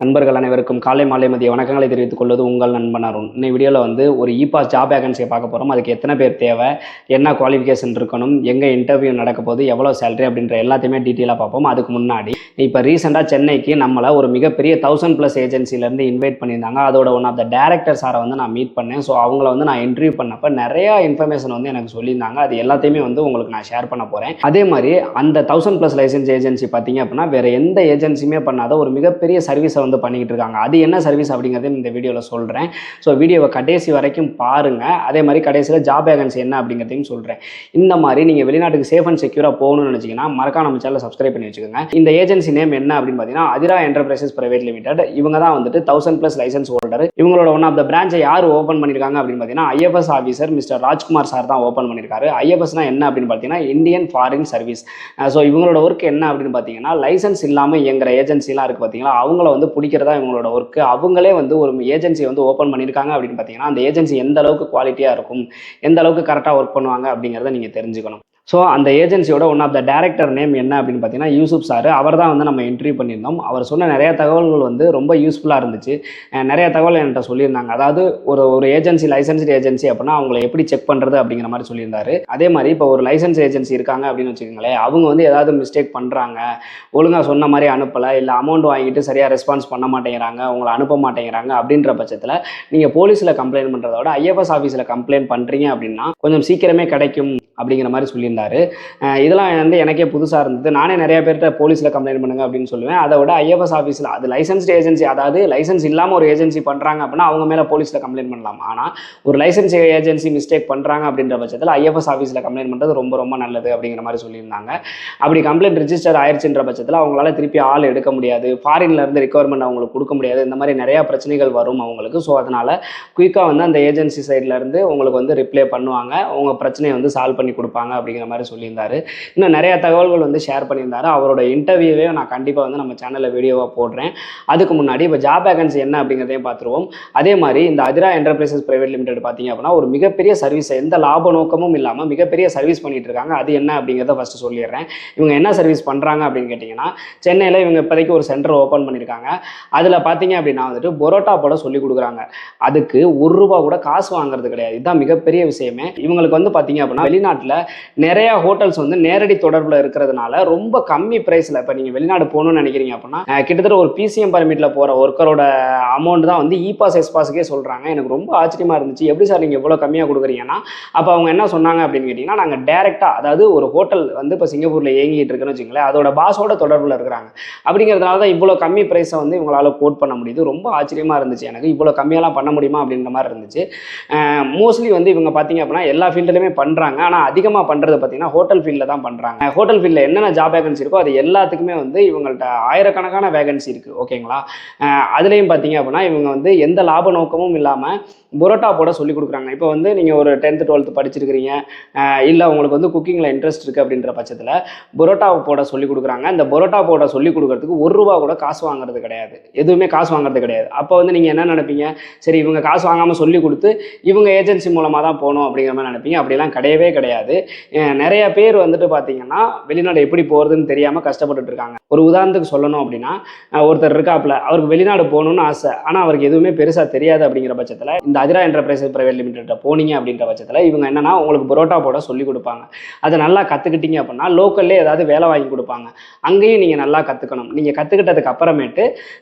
நண்பர்கள் அனைவருக்கும் காலை மாலை மதிய வணக்கங்களை தெரிவித்துக் கொள்வது உங்கள் நண்பன் அருண். இன்னைக்கு வீடியோவில் ஒரு இபாஸ் ஜாப் வேகன்சியை பார்க்க போகிறோம். அதுக்கு எத்தனை பேர் தேவை, என்ன குவாலிஃபிகேஷன் இருக்கணும், எங்கே இன்டர்வியூ நடக்க போகுது, எவ்வளோ சேலரி அப்படின்ற எல்லாத்தையுமே டீட்டெயிலாக பார்ப்போம். அதுக்கு முன்னாடி இப்போ ரீசெண்டாக சென்னைக்கு நம்மளை ஒரு மிகப்பெரிய 1000+ ஏஜென்சிலேருந்து இன்வைட் பண்ணியிருந்தாங்க. அதோட ஒன் ஆஃப் த டேரக்டர் சாரை நான் மீட் பண்ணேன். ஸோ அவங்கள நான் இன்டர்வியூ பண்ணப்போ நிறையா இன்ஃபர்மேஷன் எனக்கு சொல்லியிருந்தாங்க. அது எல்லாத்தையுமே உங்களுக்கு நான் ஷேர் பண்ண போகிறேன். அதே மாதிரி அந்த 1000+ லைசன்ஸ் ஏஜென்சி பார்த்தீங்க அப்படின்னா வேறு எந்த ஏஜென்சியுமே பண்ணாத ஒரு மிகப்பெரிய சர்வீஸை பண்ணிக்கிட்டு இருக்காங்க. அது என்ன சர்வீஸ் அப்படிங்கிறதையும் இந்த வீடியோவில் சொல்கிறேன். ஸோ வீடியோவை கடைசி வரைக்கும் பாருங்கள். அதே மாதிரி கடைசியில் ஜாப் வேகன்சி என்ன அப்படிங்கிறதையும் சொல்கிறேன். இந்த மாதிரி நீங்கள் வெளிநாட்டுக்கு சேஃப் அண்ட் செக்யூராக போகணும்னு நினச்சிங்கன்னா மறக்காம நம்ம சேனலை சப்ஸ்கிரைப் பண்ணி வச்சுக்கோங்க. இந்த ஏஜென்சி நேம் என்ன அப்படின்னு பார்த்தீங்கன்னா அதிரா என்டர்பிரைசஸ் பிரைவேட் லிமிடெட். இவங்க தான் 1000+ லைசன்ஸ் ஹோல்டர். இவங்களோட ஒன் ஆஃப் த பிரான்ச்சை யார் ஓப்பன் பண்ணியிருக்காங்க அப்படின்னு பார்த்தீங்கன்னா IFS officer mister Rajkumar sir தான் ஓப்பன் பண்ணியிருக்காரு. ஐஎஃப்எஸ்னா என்ன அப்படின்னு பார்த்தீங்கன்னா இந்தியன் ஃபாரின் சர்வீஸ். ஸோ இவங்களோட ஒர்க் என்ன அப்படின்னு பார்த்தீங்கன்னா லைசன்ஸ் இல்லாமல் இயங்குற ஏஜென்சிலாம் இருக்குது பார்த்தீங்களா, அவங்கள பிடிக்கிறதா இவங்களோட ஒர்க்கு. அவங்களே ஒரு ஏஜென்சி ஓப்பன் பண்ணியிருக்காங்க அப்படின்னு பார்த்தீங்கன்னா அந்த ஏஜென்சி எந்த அளவுக்கு குவாலிட்டியாக இருக்கும், எந்த அளவுக்கு கரெக்டாக ஒர்க் பண்ணுவாங்க அப்படிங்கிறத நீங்கள் தெரிஞ்சுக்கணும். ஸோ அந்த ஏஜென்சியோட one of the director name என்ன அப்படின்னு பார்த்தீங்கன்னா யூசுப் சார். அவர் தான் நம்ம இன்டர்வியூ பண்ணியிருந்தோம். அவர் சொன்ன நிறைய தகவல்கள் ரொம்ப யூஸ்ஃபுல்லாக இருந்துச்சு. நிறைய தகவல் என்கிட்ட சொல்லியிருந்தாங்க. அதாவது ஒரு ஏஜென்சி லைசன்ஸ்டு ஏஜென்சி அப்படின்னா அவங்களை எப்படி செக் பண்ணுறது அப்படிங்கிற மாதிரி சொல்லியிருந்தாரு. அதே மாதிரி இப்போ ஒரு லைசன்ஸ் ஏஜென்சி இருக்காங்க அப்படின்னு வச்சுக்கோங்களேன், அவங்க ஏதாவது மிஸ்டேக் பண்ணுறாங்க, ஒழுங்காக சொன்ன மாதிரி அனுப்பலை, இல்லை அமௌண்ட் வாங்கிட்டு சரியாக ரெஸ்பான்ஸ் பண்ண மாட்டேங்கிறாங்க, உங்களை அனுப்ப மாட்டேங்கிறாங்க அப்படின்ற பட்சத்தில் நீங்கள் போலீஸில் கம்ப்ளைண்ட் பண்ணுறத விட ஐஎஃப்எஸ் ஆஃபீஸில் கம்ப்ளைண்ட் பண்ணுறீங்க அப்படின்னா கொஞ்சம் சீக்கிரமே கிடைக்கும் அப்படிங்கிற மாதிரி சொல்லியிருந்தாரு. இதெல்லாம் எனக்கே புதுசாக இருந்தது. நானே நிறைய பேர்கிட்ட போலீஸில் கம்ப்ளைண்ட் பண்ணுங்க அப்படின்னு சொல்லுவேன். அதை விட ஐஎஃப்எஸ் ஆஃபீஸில் அது லைசன்ஸ்டு ஏஜென்சி, அதாவது லைசன்ஸ் இல்லாமல் ஒரு ஏஜென்சி பண்ணுறாங்க அப்படின்னா அவங்க மேலே போலீஸில் கம்ப்ளைண்ட் பண்ணலாம். ஆனால் ஒரு லைசன்ஸ் ஏஜென்சி மிஸ்டேக் பண்ணுறாங்க அப்படின்ற பட்சத்தில் ஐஎஃப்எஸ் ஆஃபீஸில் கம்ப்ளைண்ட் பண்ணுறது ரொம்ப ரொம்ப நல்லது அப்படிங்கிற மாதிரி சொல்லியிருந்தாங்க. அப்படி கம்ப்ளைண்ட் ரிஜிஸ்டர் ஆயிடுச்சுன்ற பட்சத்தில் அவங்களால திருப்பி ஆள் எடுக்க முடியாது, ஃபாரின்ல இருந்து ரெக்வயர்மெண்ட் அவங்களுக்கு கொடுக்க முடியாது, இந்த மாதிரி நிறையா பிரச்சனைகள் வரும் அவங்களுக்கு. ஸோ அதனால் குயிக்காக அந்த ஏஜென்சி சைட்லேருந்து உங்களுக்கு ரிப்ளை பண்ணுவாங்க, உங்கள் பிரச்சனையை சால்வ் பண்ணி கொடுப்பாங்க அப்படிங்கிற மாதிரி சொல்லியிருந்தாரு. இன்னும் நிறைய தகவல்கள் ஷேர் பண்ணியிருந்தாரு. அவரோட இன்டர்வியூவே நான் கண்டிப்பாக நம்ம சேனலில் வீடியோவாக போடுறேன். அதுக்கு முன்னாடி இப்போ ஜாப் வேகன்சி என்ன அப்படிங்கிறதையும் பார்த்துருவோம். அதே மாதிரி இந்த அதிரா என்டர்பிரைசஸ் பிரைவேட் லிமிடெட் பார்த்தீங்க அப்படின்னா ஒரு மிகப்பெரிய சர்வீஸ், எந்த லாப நோக்கமும் இல்லாமல் மிகப்பெரிய சர்வீஸ் பண்ணிட்டு இருக்காங்க. அது என்ன அப்படிங்கிறத ஃபஸ்ட்டு சொல்லிடுறேன். இவங்க என்ன சர்வீஸ் பண்ணுறாங்க அப்படின்னு கேட்டிங்கன்னா சென்னையில் இவங்க இப்போதைக்கு ஒரு சென்டர் ஓப்பன் பண்ணியிருக்காங்க. அதில் பார்த்தீங்க அப்படின்னா பரோட்டா போட சொல்லி கொடுக்குறாங்க. அதுக்கு ₹1 கூட காசு வாங்குறது கிடையாது. இதுதான் மிகப்பெரிய விஷயமே. இவங்களுக்கு பார்த்தீங்க அப்படின்னா வெளிநாட்டில் நிறைய ஹோட்டல்ஸ் நேரடி தொடர்பில் இருக்கிறதுனால ரொம்ப கம்மி பிரைஸில், இப்போ நீங்கள் வெளிநாடு போகணும்னு நினைக்கிறீங்க அப்படின்னா கிட்டத்தட்ட ஒரு பிசிஎம் பர்மிட்டில் போகிற ஒர்க்கரோட அமௌண்ட் தான் இபாஸ் எஸ்பாஸுக்கே சொல்கிறாங்க. எனக்கு ரொம்ப ஆச்சரியமாக இருந்துச்சு. எப்படி சார் நீங்கள் இவ்வளோ கம்மியாக கொடுக்குறீங்கன்னா, அப்போ அவங்க என்ன சொன்னாங்க அப்படின்னு கேட்டிங்கன்னா நாங்கள் டேரெக்டாக, அதாவது ஒரு ஹோட்டல் இப்போ சிங்கப்பூரில் இயங்கிட்டு இருக்குன்னு வச்சுங்களேன், அதோட பாஸோட தொடர்பில் இருக்கிறாங்க. அப்படிங்கிறதுனால தான் இவ்வளோ கம்மி ப்ரைஸை இவங்களால கோட் பண்ண முடியுது. ரொம்ப ஆச்சரியமாக இருந்துச்சு எனக்கு. இவ்வளோ கம்மியெல்லாம் பண்ண முடியுமா அப்படின்ற மாதிரி இருந்துச்சு. மோஸ்ட்லி இவங்க பார்த்தீங்க அப்படின்னா எல்லா ஃபீல்டுலையுமே பண்ணுறாங்க. ஆனால் அதிகமாக பண்ணுறது பார்த்தீங்கன்னா ஹோட்டல் ஃபீல்டில் தான் பண்ணுறாங்க. ஹோட்டல் ஃபீல்டில் என்னென்ன ஜாப் வேகன்சி இருக்கோ அது எல்லாத்துக்குமே இவங்கள்ட்ட ஆயிரக்கணக்கான வேகன்சி இருக்குது. ஓகேங்களா? அதுலேயும் பார்த்தீங்க அப்படின்னா இவங்க எந்த லாப நோக்கமும் இல்லாமல் பரோட்டா போட சொல்லி கொடுக்குறாங்க. இப்போ நீங்கள் ஒரு 10th 12th படிச்சிருக்கிறீங்க, இல்லை உங்களுக்கு குக்கிங்கில் இன்ட்ரெஸ்ட் இருக்குது அப்படின்ற பட்சத்தில் பரோட்டா போட சொல்லி கொடுக்குறாங்க. இந்த பரோட்டா போட சொல்லி கொடுக்கறதுக்கு ₹1 கூட காசு வாங்குறது கிடையாது, எதுவுமே காசு வாங்குறது கிடையாது. அப்போ நீங்கள் என்ன நினைப்பீங்க, சரி இவங்க காசு வாங்காமல் சொல்லி கொடுத்து இவங்க ஏஜென்சி மூலமாக தான் போகணும் அப்படிங்கிற மாதிரி நினைப்பீங்க. அப்படிலாம் கிடையவே கிடையாது. நிறைய பேர் பார்த்தீங்கன்னா வெளிநாடு எப்படி போகிறதுன்னு தெரியாமல் கஷ்டப்பட்டுட்டு இருக்காங்க. ஒரு உதாரணத்துக்கு சொல்லணும் அப்படின்னா ஒருத்தர் இருக்காப்புல, அவருக்கு வெளிநாடு போகணும்னு ஆசை, ஆனால் அவருக்கு எதுவுமே பெருசாக தெரியாது. அப்படிங்கிற பட்சத்தில் இந்த அதிரா என்டர்பிரைசஸ் பிரைவேட் லிமிடெட் போனீங்க அப்படின்ற பட்சத்தில் இவங்க என்னன்னா உங்களுக்கு பரோட்டா போட சொல்லி கொடுப்பாங்க. அதை நல்லா கற்றுக்கிட்டீங்க அப்படின்னா லோக்கல்லே ஏதாவது வேலை வாங்கி கொடுப்பாங்க. அங்கேயும் நீங்கள் நல்லா கற்றுக்கணும். நீங்கள் கற்றுக்கிட்டதுக்கு அப்புறமேட்டு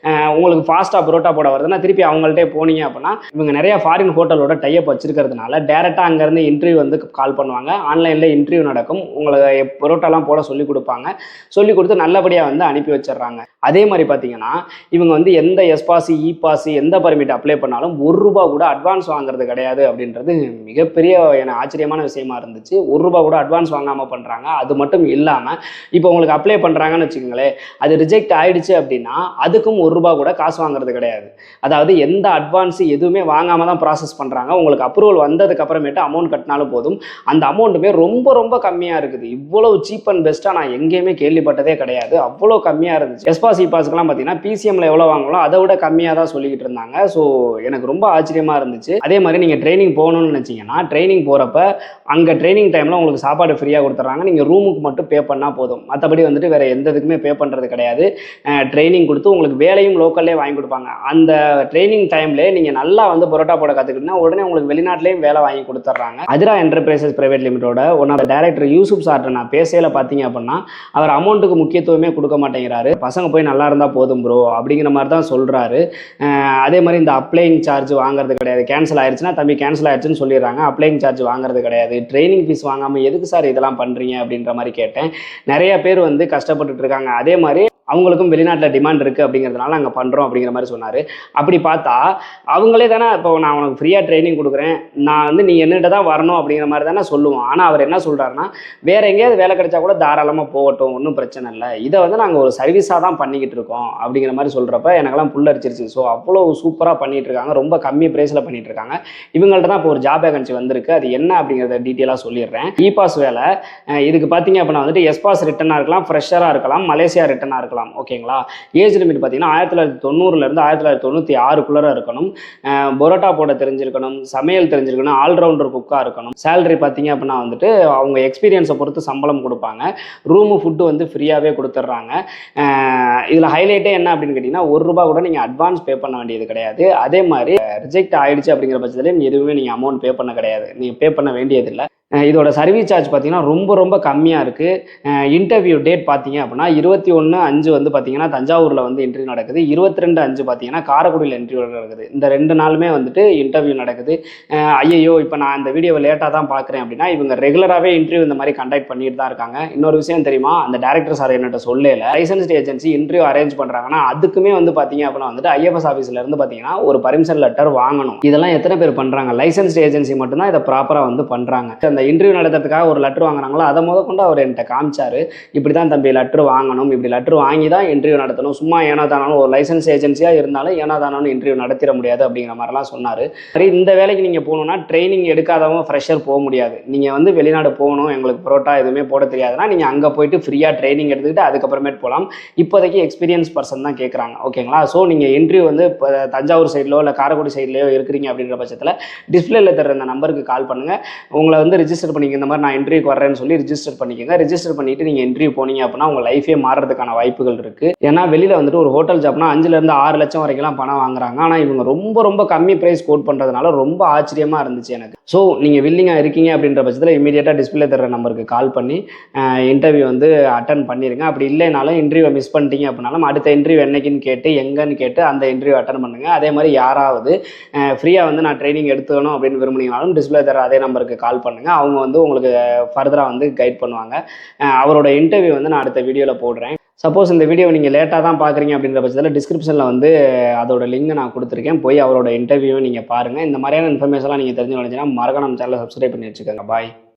உங்களுக்கு ஃபாஸ்ட்டாக பரோட்டா போட வருதுன்னா திருப்பி அவங்கள்ட்டே போனீங்க அப்படின்னா இவங்க நிறைய ஃபாரின் ஹோட்டலோட டைப் வச்சிருக்கிறதுனால டேரெக்டாக அங்கேருந்து இன்டர்வியூ கால் பண்ணுவாங்க. ஆன்லைனில் இன்டர்வியூ நடக்கும். உங்களுக்கு பரோட்டாலாம் போட சொல்லி கொடுப்பாங்க. சொல்லி கொடுத்து நல்லபடியாக அனுப்பி வச்சிடுறாங்க. அதே மாதிரி பார்த்தீங்கன்னா இவங்க எந்த எஸ்பாசி இபாசி எந்த பர்மிட் அப்ளை பண்ணாலும் ₹1 கூட அட்வான்ஸ் வாங்குறது கிடையாது அப்படின்றது மிகப்பெரிய ஆச்சரியமான விஷயமா இருந்துச்சு. ₹1 கூட அட்வான்ஸ் வாங்காமல் பண்ணுறாங்க. அது மட்டும் இல்லாமல் இப்போ உங்களுக்கு அப்ளை பண்ணுறாங்கன்னு வச்சுக்கோங்களேன், அது ரிஜெக்ட் ஆகிடுச்சு அப்படின்னா அதுக்கும் ₹1 கூட காசு வாங்குறது கிடையாது. அதாவது எந்த அட்வான்ஸு எதுவுமே வாங்காமல் தான் ப்ராசஸ் பண்ணுறாங்க. உங்களுக்கு அப்ரூவல் வந்ததுக்கு அப்புறமேட்டு அமௌண்ட் கட்டினாலும் போதும். அந்த அமௌண்ட் அமௌண்ட்டுமே ரொம்ப ரொம்ப கம்மியாக இருக்குது. இவ்வளோ சீப் அண்ட் பெஸ்ட்டாக நான் எங்கேயுமே கேள்விப்பட்டதே கிடையாது. அவ்வளோ கம்மியாக இருந்துச்சு. எஸ்பாஸ் இபாஸ்க்குலாம் பார்த்தீங்கன்னா பிசிஎம்ல எவ்வளோ வாங்கலாம் அதை விட கம்மியாக தான் சொல்லிக்கிட்டு இருந்தாங்க. ஸோ எனக்கு ரொம்ப ஆச்சரியமாக இருந்துச்சு. அதே மாதிரி நீங்கள் ட்ரைனிங் போகணும்னு நினச்சிங்கன்னா ட்ரைனிங் போகிறப்ப அங்கே ட்ரைனிங் டைமில் உங்களுக்கு சாப்பாடு ஃப்ரீயாக கொடுத்துட்றாங்க. நீங்கள் ரூமுக்கு மட்டும் பே பண்ணால் போதும். மற்றபடி வந்துட்டு வேறு எந்த இதுக்குமே பே பண்ணுறது கிடையாது. ட்ரைனிங் கொடுத்து உங்களுக்கு வேலையும் லோக்கல்லே வாங்கி கொடுப்பாங்க. அந்த ட்ரைனிங் டைம்லேயே நீங்கள் நல்லா வந்து பரோட்டா போட கற்றுக்கிட்டீங்கன்னா உடனே உங்களுக்கு வெளிநாட்டிலையும் வேலை வாங்கி கொடுத்துட்றாங்க. அதிரா என்டர்பிரைசஸ் பிரைவேட் லிமிட்டோட ஒன் ஆஃப் டைரக்டர் யூசுப் சார்ட்ட நான் பேசையில் பார்த்தீங்க அப்படின்னா அவர் அமௌண்ட்டுக்கு முக்கியத்துவமே கொடுக்க மாட்டேங்கிறாரு. பசங்க போய் நல்லா இருந்தால் போதும் ப்ரோ அப்படிங்கிற மாதிரி தான் சொல்கிறாரு. அதே மாதிரி இந்த அப்ளைங் சார்ஜ் வாங்குறது கிடையாது. கேன்சல் ஆயிடுச்சுன்னா தம்பி கேன்சல் ஆயிடுச்சுன்னு சொல்லிடுறாங்க. அப்ளைங் சார்ஜ் வாங்குறது கிடையாது. ட்ரைனிங் ஃபீஸ் வாங்காமல் எதுக்கு சார் இதெல்லாம் பண்ணுறீங்க அப்படின்ற மாதிரி கேட்டேன். நிறைய பேர் வந்து கஷ்டப்பட்டுட்டு இருக்காங்க. அதே மாதிரி அவங்களுக்கும் வெளிநாட்டில் டிமாண்ட் இருக்குது அப்படிங்கிறதுனால நாங்கள் பண்ணுறோம் அப்படிங்கிற மாதிரி சொன்னார். அப்படி பார்த்தா அவங்களே தானே இப்போ நான் உனக்கு ஃப்ரீயாக ட்ரைனிங் கொடுக்குறேன், நான் வந்து நீ என்னிட்ட தான் வரணும் அப்படிங்கிற மாதிரி தானே சொல்லுவோம். ஆனால் அவர் என்ன சொல்கிறாருன்னா வேறு எங்கேயாவது வேலை கிடைச்சா கூட தாராளமாக போகட்டும், ஒன்றும் பிரச்சனை இல்லை, இதை வந்து நாங்கள் ஒரு சர்வீஸாக தான் பண்ணிக்கிட்டு இருக்கோம் அப்படிங்கிற மாதிரி சொல்கிறப்ப எனக்கெல்லாம் புல்லரிச்சிருச்சு. ஸோ அவ்வளோ சூப்பராக பண்ணிகிட்டு இருக்காங்க. ரொம்ப கம்மி ப்ரைஸில் பண்ணிகிட்டு இருக்காங்க. இவங்கள்ட்ட தான் இப்போ ஒரு ஜாப் வேகன்சி வந்திருக்கு. அது என்ன அப்படிங்கிறத டீட்டெயிலாக சொல்லிடுறேன். இ பாஸ் வேலை. இதுக்கு பார்த்தீங்க அப்படின்னா வந்துட்டு எஸ்பாஸ் ரிட்டனாக இருக்கலாம், ஃப்ரெஷராக இருக்கலாம், மலேசியா ரிட்டனாக இருக்கலாம். ஓகேங்களா. ஏஜ் லிமிட் பார்த்தீங்கன்னா 1990 1996 இருக்கணும். பரோட்டா போட தெரிஞ்சிருக்கணும், சமையல் தெரிஞ்சிருக்கணும், ஆல்ரவுண்டர் குக்காக இருக்கணும். சேலரி பார்த்தீங்க அப்படின்னா வந்துட்டு அவங்க எக்ஸ்பீரியன்ஸை பொறுத்து சம்பளம் கொடுப்பாங்க. ரூமு ஃபுட்டு வந்து ஃப்ரீயாகவே கொடுத்துட்றாங்க. இதில் ஹைலைட்டே என்ன அப்படின்னு கேட்டிங்கன்னா ₹1 கூட நீங்கள் அட்வான்ஸ் பே பண்ண வேண்டியது கிடையாது. அதே மாதிரி ரிஜெக்ட் ஆகிடுச்சு அப்படிங்கிற பட்சத்துலேயும் எதுவுமே நீங்கள் அமௌண்ட் பே பண்ண கிடையாது, நீங்கள் பே பண்ண வேண்டியதில்லை. இதோட சர்வீஸ் சார்ஜ் பார்த்தீங்கன்னா ரொம்ப ரொம்ப கம்மியாக இருக்குது. இன்டர்வியூ டேட் பார்த்தீங்க அப்படின்னா 21/5 வந்து பார்த்தீங்கன்னா தஞ்சாவூரில் வந்து இன்டர்வியூ நடக்குது. 22/5 பார்த்தீங்கன்னா காரைக்குடியில் இன்டர்வியூ நடக்குது. இந்த 2 நாளுமே வந்துட்டு இன்டர்வியூ நடக்குது. ஐயோ இப்போ நான் இந்த வீடியோவை லேட்டாக தான் பார்க்குறேன் அப்படின்னா இவங்க ரெகுலராகவே இன்டர்வியூ இந்த மாதிரி கண்டக்ட் பண்ணிட்டு தான் இருக்காங்க. இன்னொரு விஷயம் தெரியுமா, அந்த டேரக்டர் சார் என்னட்ட சொல்லல, லைசன்ஸ்ட் ஏஜென்சி இன்டர்வியூ அரேஞ்ச் பண்ணுறாங்கன்னா அதுக்குமே வந்து பார்த்தீங்க அப்படின்னா வந்துட்டு ஐஎஃப்எஸ் ஆஃபீஸ்லேருந்து பார்த்தீங்கன்னா ஒரு பர்மிஷன் லெட்டர் வாங்கணும். இதெல்லாம் எத்தனை பேர் பண்ணுறாங்க? லைசன்ஸ்ட் ஏஜென்சி மட்டும்தான் இதை ப்ராப்பராக வந்து பண்ணுறாங்க. அந்த இன்டர்வியூ நடத்துறதுக்காக ஒரு லெட்டர் வாங்குறாங்களோ அதை கொண்டு அவர் என்கிட்ட காமிச்சாரு. இப்படி தான் தம்பி லெட்டர் வாங்கணும், இப்படி லெட்டர் வாங்கி தான் இன்டர்வியூ நடத்தணும், சும்மா ஏனா தானாலும் ஒரு லைசன்ஸ் ஏஜென்சியாக இருந்தாலும் ஏனா தானாலும் இன்டர்வியூ நடத்திட முடியாது அப்படிங்கிற மாதிரிலாம் சொன்னார். சரி, இந்த வேலைக்கு நீங்கள் போகணுன்னா ட்ரைனிங் எடுக்காதவங்க ஃப்ரெஷர் போக முடியாது. நீங்கள் வந்து வெளிநாடு போகணும், எங்களுக்கு பரோட்டா எதுவுமே போட தெரியாதுன்னா நீங்கள் அங்கே போயிட்டு ஃப்ரீயாக ட்ரைனிங் எடுத்துக்கிட்டு அதுக்கப்புறமேட்டு போகலாம். இப்போதைக்கு எக்ஸ்பீரியன்ஸ் பர்சன் தான் கேட்குறாங்க. ஓகேங்களா. ஸோ நீங்கள் இன்டர்வியூ வந்து இப்போ தஞ்சாவூர் சைட்லோ இல்லை காரைக்குடி சைட்லையோ இருக்கிறீங்க அப்படின்ற பட்சத்தில் டிஸ்பிளேல தர இந்த நம்பருக்கு கால் பண்ணுங்கள். உங்களை வந்து ரிஜிஸ்டர் பண்ணி இந்த மாதிரி நான் இன்டர்வியூக்கு வரேன்னு சொல்லி ரிஜிஸ்டர் பண்ணிக்கோங்க. ரிஜிஸ்டர் பண்ணிட்டு நீங்கள் இன்டர்வியூ போனீங்க அப்படின்னா உங்கள் லைஃபே மாறுறதுக்கான வாய்ப்புகள் இருக்குது. ஏன்னா வெளியில் வந்துட்டு ஒரு ஹோட்டல் ஜாப்னா 5 to 6 லட்சம் வரைக்கும் பணம் வாங்குறாங்க. ஆனால் இவங்க ரொம்ப ரொம்ப கம்மி ப்ரைஸ் கோட் பண்ணுறதுனால ரொம்ப ஆச்சரியமாக இருந்துச்சு எனக்கு. ஸோ நீங்கள் வில்லிங்காக இருக்கீங்க அப்படின்ற பட்சத்தில் இமீடியட்டாக டிஸ்பிளே தர நம்பருக்கு கால் பண்ணி இன்டர்வியூ வந்து அட்டன் பண்ணிடுங்க. அப்படி இல்லைனாலும் இன்டர்வியூ மிஸ் பண்ணிட்டீங்க அப்படின்னாலும் அடுத்த இன்டர்வியூ என்னைக்குன்னு கேட்டு எங்கன்னு கேட்டு அந்த இன்டர்வியூ அட்டன் பண்ணுங்கள். அதே மாதிரி யாராவது ஃப்ரீயாக வந்து நான் ட்ரைனிங் எடுத்துக்கணும் அப்படின்னு விரும்புனீங்கனாலும் டிஸ்பிளே தர அதே நம்பருக்கு கால் பண்ணுங்கள். அவங்க வந்து உங்களுக்கு ஃபர்தராக வந்து கைட் பண்ணுவாங்க. அவரோட இன்டர்வியூ வந்து நான் அடுத்த வீடியோவில் போடுறேன். சப்போஸ் இந்த வீடியோ நீங்கள் லேட்டாக தான் பார்க்குறீங்க அப்படின்ற பட்சத்தில் டிஸ்கிரிப்ஷனில் வந்து அதோட லிங்க் நான் கொடுத்துருக்கேன். போய் அவரோட இன்டர்வியூவை நீங்கள் பாருங்கள். இந்த மாதிரியான இன்ஃபர்மேஷன்லாம் நீங்கள் தெரிஞ்சு நினச்சிங்கன்னா மறக்காம நம்ம சேனலை சப்ஸ்கிரைப் பண்ணி வச்சுக்கோங்க. பாய்.